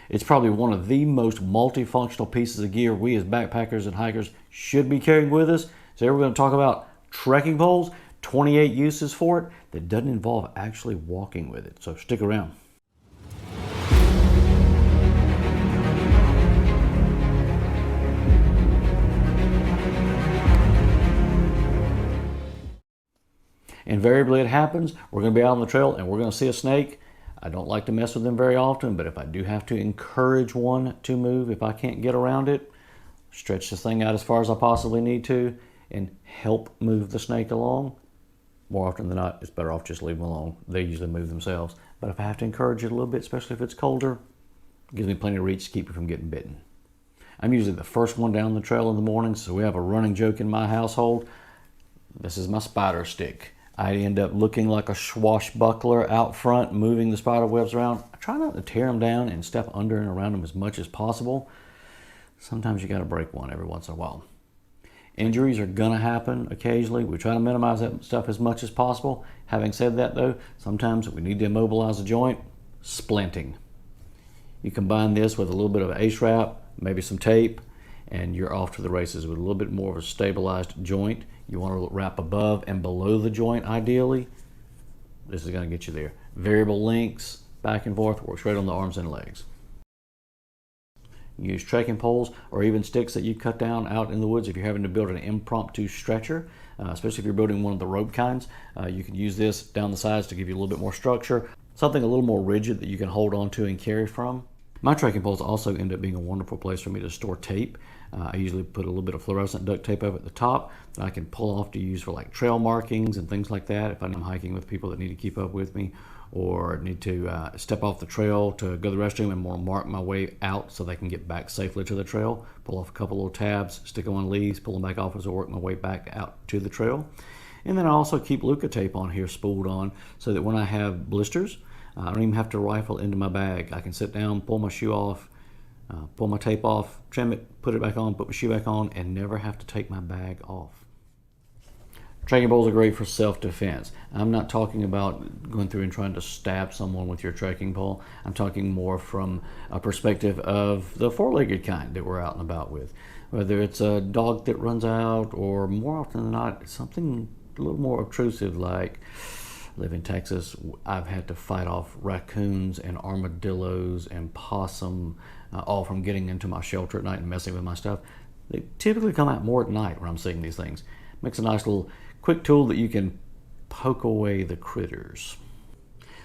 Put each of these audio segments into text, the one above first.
It's probably one of the most multifunctional pieces of gear we as backpackers and hikers should be carrying with us. Today we're going to talk about trekking poles, 28 uses for it that doesn't involve actually walking with it. So stick around. Invariably it happens, we're going to be out on the trail and we're going to see a snake. I don't like to mess with them very often, but if I do have to encourage one to move, if I can't get around it, stretch this thing out as far as I possibly need to and help move the snake along. More often than not, it's better off just leave them alone. They usually move themselves. But if I have to encourage it a little bit, especially if it's colder, it gives me plenty of reach to keep you from getting bitten. I'm usually the first one down the trail in the morning, so we have a running joke in my household. This is my spider stick. I end up looking like a swashbuckler out front, moving the spider webs around. I try not to tear them down and step under and around them as much as possible. Sometimes you got to break one every once in a while. Injuries are going to happen occasionally. We try to minimize that stuff as much as possible. Having said that, though, sometimes we need to immobilize a joint. Splinting. You combine this with a little bit of ACE wrap, maybe some tape, and you're off to the races with a little bit more of a stabilized joint. You want to wrap above and below the joint ideally. This is going to get you there. Variable lengths, back and forth, works right on the arms and legs. Use trekking poles or even sticks that you cut down out in the woods if you're having to build an impromptu stretcher, especially if you're building one of the rope kinds. You can use this down the sides to give you a little bit more structure, something a little more rigid that you can hold on to and carry from. My trekking poles also end up being a wonderful place for me to store tape. I usually put a little bit of fluorescent duct tape over at the top that I can pull off to use for like trail markings and things like that if I'm hiking with people that need to keep up with me or need to step off the trail to go to the restroom and more mark my way out so they can get back safely to the trail. Pull off a couple little tabs, stick them on leaves, pull them back off as I work my way back out to the trail. And then I also keep Luca tape on here spooled on so that when I have blisters, I don't even have to rifle into my bag. I can sit down, pull my shoe off, pull my tape off, trim it, put it back on, put my shoe back on, and never have to take my bag off. Trekking poles are great for self-defense. I'm not talking about going through and trying to stab someone with your trekking pole. I'm talking more from a perspective of the four-legged kind that we're out and about with. Whether it's a dog that runs out or more often than not, something a little more obtrusive like I live in Texas. I've had to fight off raccoons and armadillos and possum, all from getting into my shelter at night and messing with my stuff. They typically come out more at night when I'm seeing these things. Makes a nice little quick tool that you can poke away the critters.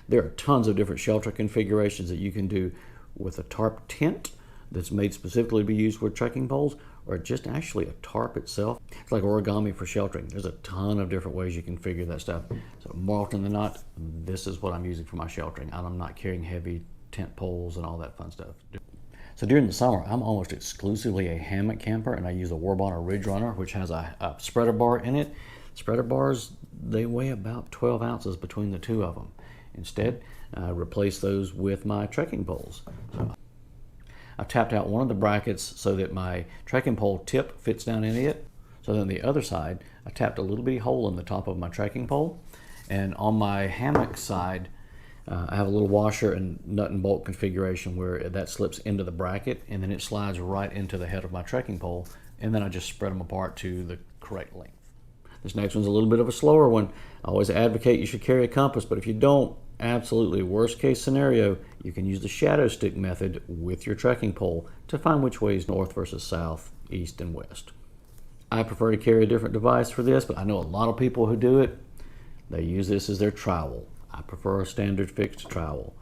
There are tons of different shelter configurations that you can do with a tarp tent that's made specifically to be used with trekking poles, or just actually a tarp itself. It's like origami for sheltering. There's a ton of different ways you can figure that stuff. So more often than not, this is what I'm using for my sheltering. I'm not carrying heavy tent poles and all that fun stuff. So during the summer, I'm almost exclusively a hammock camper, and I use a Warbonner Ridge Runner, which has a spreader bar in it. Spreader bars, they weigh about 12 ounces between the two of them. Instead, I replace those with my trekking poles. So I've tapped out one of the brackets so that my trekking pole tip fits down in it. So then the other side, I tapped a little bitty hole in the top of my trekking pole. And on my hammock side, I have a little washer and nut and bolt configuration where that slips into the bracket and then it slides right into the head of my trekking pole. And then I just spread them apart to the correct length. This next one's a little bit of a slower one. I always advocate you should carry a compass, but if you don't, absolutely worst case scenario, you can use the shadow stick method with your trekking pole to find which way is north versus south, east and west. I prefer to carry a different device for this, but I know a lot of people who do it. They use this as their trowel. I prefer a standard fixed trowel.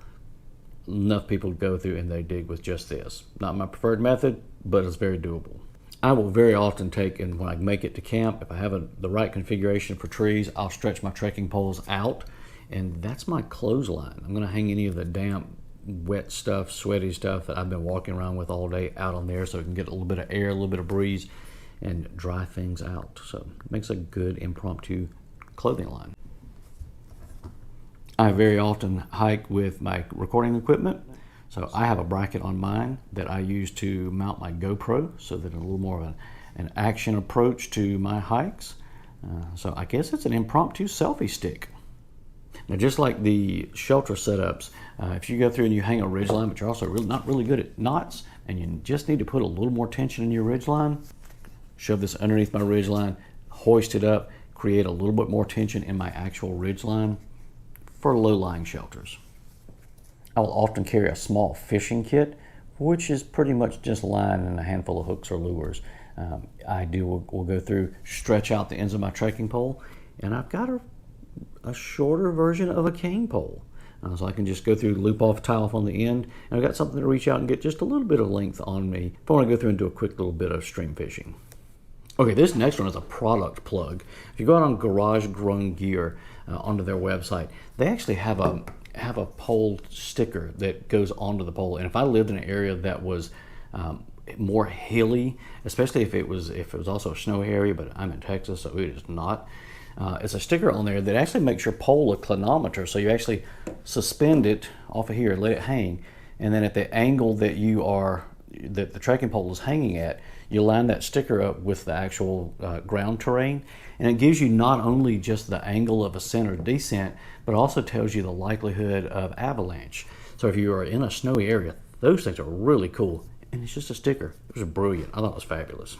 Enough people go through and they dig with just this. Not my preferred method, but it's very doable. I will very often take, and when I make it to camp, if I have the right configuration for trees, I'll stretch my trekking poles out, and that's my clothesline. I'm going to hang any of the damp, wet stuff, sweaty stuff that I've been walking around with all day out on there so it can get a little bit of air, a little bit of breeze, and dry things out. So it makes a good impromptu clothing line. I very often hike with my recording equipment. So I have a bracket on mine that I use to mount my GoPro so that a little more of an action approach to my hikes. So I guess it's an impromptu selfie stick. Now, just like the shelter setups, if you go through and you hang a ridgeline, but you're also not really good at knots, and you just need to put a little more tension in your ridgeline, shove this underneath my ridgeline, hoist it up, create a little bit more tension in my actual ridgeline for low-lying shelters. I will often carry a small fishing kit, which is pretty much just line and a handful of hooks or lures. Will go through, stretch out the ends of my trekking pole, and I've got a shorter version of a cane pole. So I can just go through, loop off, tie off on the end, and I've got something to reach out and get just a little bit of length on me if I want to go through and do a quick little bit of stream fishing. Okay, this next one is a product plug. If you go out on Garage Grown Gear onto their website, they actually have a pole sticker that goes onto the pole. And if I lived in an area that was more hilly, especially if it was also a snowy area, but I'm in Texas, so it is not. It's a sticker on there that actually makes your pole a clinometer. So you actually suspend it off of here, let it hang, and then at the angle that the trekking pole is hanging at, you line that sticker up with the actual ground terrain, and it gives you not only just the angle of ascent or descent, but also tells you the likelihood of avalanche. So if you are in a snowy area, those things are really cool, and it's just a sticker. It was brilliant. I thought it was fabulous.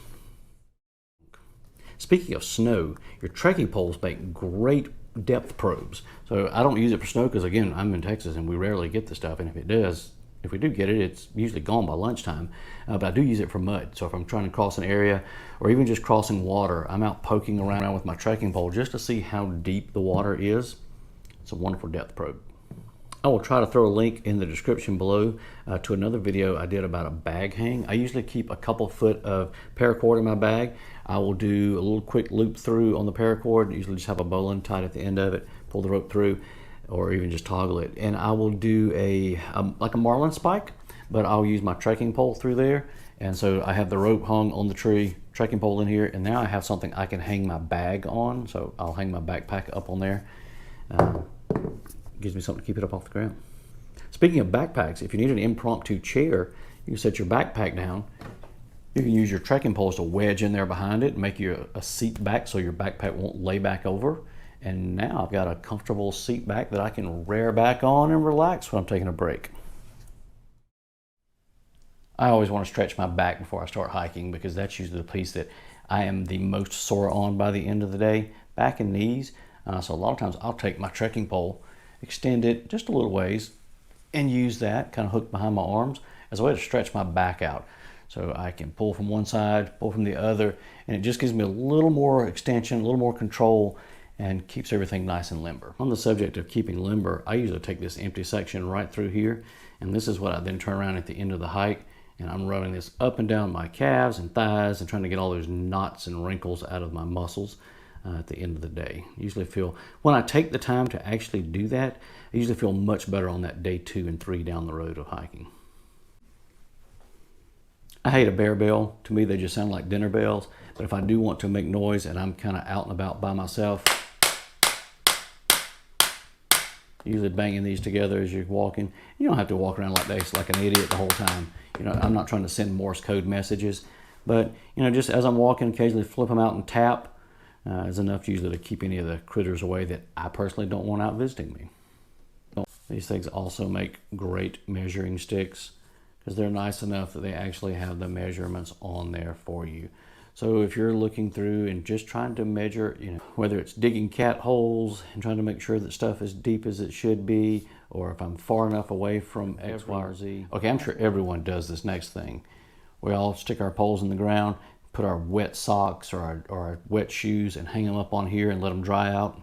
Speaking of snow, your trekking poles make great depth probes. So I don't use it for snow because, again, I'm in Texas and we rarely get the stuff, and if we do get it, it's usually gone by lunchtime. But I do use it for mud. So if I'm trying to cross an area or even just crossing water, I'm out poking around with my trekking pole just to see how deep the water is. It's a wonderful depth probe. I will try to throw a link in the description below to another video I did about a bag hang. I usually keep a couple foot of paracord in my bag. I will do a little quick loop through on the paracord, usually just have a bowline tied at the end of it, pull the rope through, or even just toggle it. And I will do like a marlin spike, but I'll use my trekking pole through there. And so I have the rope hung on the tree, trekking pole in here, and now I have something I can hang my bag on. So I'll hang my backpack up on there. Gives me something to keep it up off the ground. Speaking of backpacks, if you need an impromptu chair, you can set your backpack down. You can use your trekking poles to wedge in there behind it and make you a seat back so your backpack won't lay back over. And now I've got a comfortable seat back that I can rear back on and relax when I'm taking a break. I always want to stretch my back before I start hiking because that's usually the piece that I am the most sore on by the end of the day, back and knees. So a lot of times I'll take my trekking pole, extend it just a little ways, and use that kind of hooked behind my arms as a way to stretch my back out. So I can pull from one side, pull from the other, and it just gives me a little more extension, a little more control, and keeps everything nice and limber. On the subject of keeping limber, I usually take this empty section right through here, and this is what I then turn around at the end of the hike, and I'm running this up and down my calves and thighs and trying to get all those knots and wrinkles out of my muscles at the end of the day. Usually feel, when I take the time to actually do that, I usually feel much better on that day 2 and 3 down the road of hiking. I hate a bear bell. To me, they just sound like dinner bells. But if I do want to make noise and I'm kind of out and about by myself, usually banging these together as you're walking. You don't have to walk around like this, like an idiot the whole time. You know, I'm not trying to send Morse code messages, but you know, just as I'm walking, occasionally flip them out and tap is enough usually to keep any of the critters away that I personally don't want out visiting me. These things also make great measuring sticks because they're nice enough that they actually have the measurements on there for you. So if you're looking through and just trying to measure, you know, whether it's digging cat holes and trying to make sure that stuff is deep as it should be, or if I'm far enough away from X, Y, or Z. Okay, I'm sure everyone does this next thing. We all stick our poles in the ground, put our wet socks or our wet shoes and hang them up on here and let them dry out.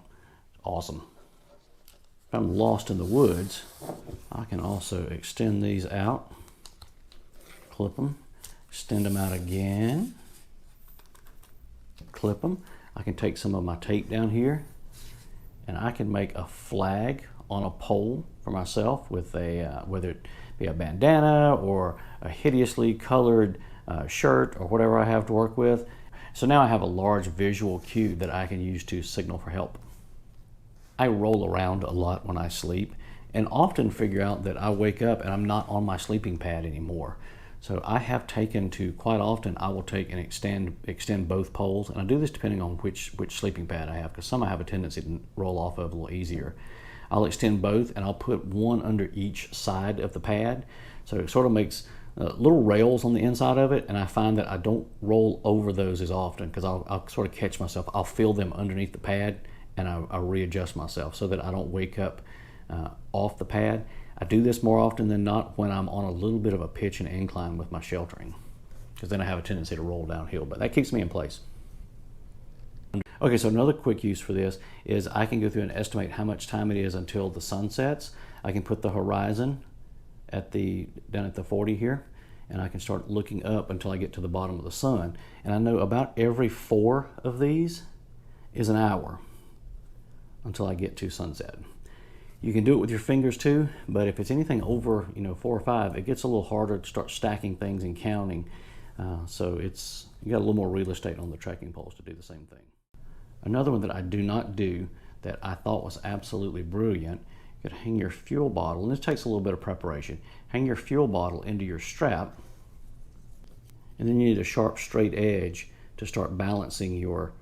Awesome. If I'm lost in the woods, I can also extend these out, clip them, extend them out again, clip them. I can take some of my tape down here and I can make a flag on a pole for myself with a, whether it be a bandana or a hideously colored shirt or whatever I have to work with. So now I have a large visual cue that I can use to signal for help. I roll around a lot when I sleep and often figure out that I wake up and I'm not on my sleeping pad anymore. So I have taken to, quite often, I will take and extend both poles. And I do this depending on which sleeping pad I have, because some I have a tendency to roll off of a little easier. I'll extend both and I'll put one under each side of the pad. So it sort of makes little rails on the inside of it, and I find that I don't roll over those as often because I'll sort of catch myself. I'll feel them underneath the pad and I'll readjust myself so that I don't wake up off the pad. I do this more often than not when I'm on a little bit of a pitch and incline with my sheltering, because then I have a tendency to roll downhill, but that keeps me in place. Okay, so another quick use for this is I can go through and estimate how much time it is until the sun sets. I can put the horizon down at the 40 here, and I can start looking up until I get to the bottom of the sun. And I know about every 4 of these is an hour until I get to sunset. You can do it with your fingers too, but if it's anything over 4 or 5, it gets a little harder to start stacking things and counting. So you got a little more real estate on the trekking poles to do the same thing. Another one that I do not do that I thought was absolutely brilliant, you could hang your fuel bottle, and this takes a little bit of preparation. Hang your fuel bottle into your strap, and then you need a sharp straight edge to start balancing your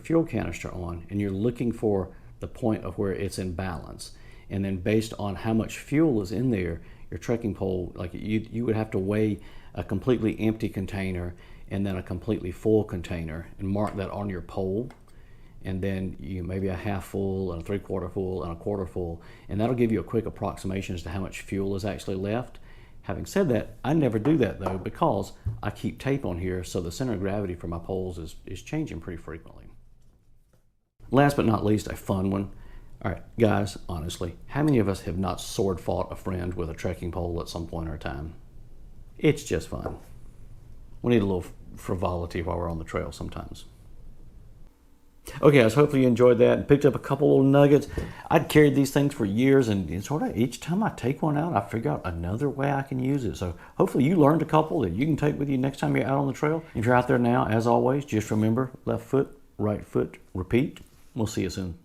fuel canister on, and you're looking for the point of where it's in balance. And then based on how much fuel is in there, your trekking pole, like you would have to weigh a completely empty container and then a completely full container and mark that on your pole. And then maybe a half full and a 3/4 full and a 1/4 full, and that'll give you a quick approximation as to how much fuel is actually left. Having said that, I never do that though, because I keep tape on here, so the center of gravity for my poles is changing pretty frequently. Last but not least, a fun one. All right, guys, honestly, how many of us have not sword fought a friend with a trekking pole at some point or time? It's just fun. We need a little frivolity while we're on the trail sometimes. Okay, guys, hopefully you enjoyed that and picked up a couple little nuggets. I'd carried these things for years, and sort of each time I take one out, I figure out another way I can use it. So hopefully you learned a couple that you can take with you next time you're out on the trail. If you're out there now, as always, just remember, left foot, right foot, repeat. We'll see you soon.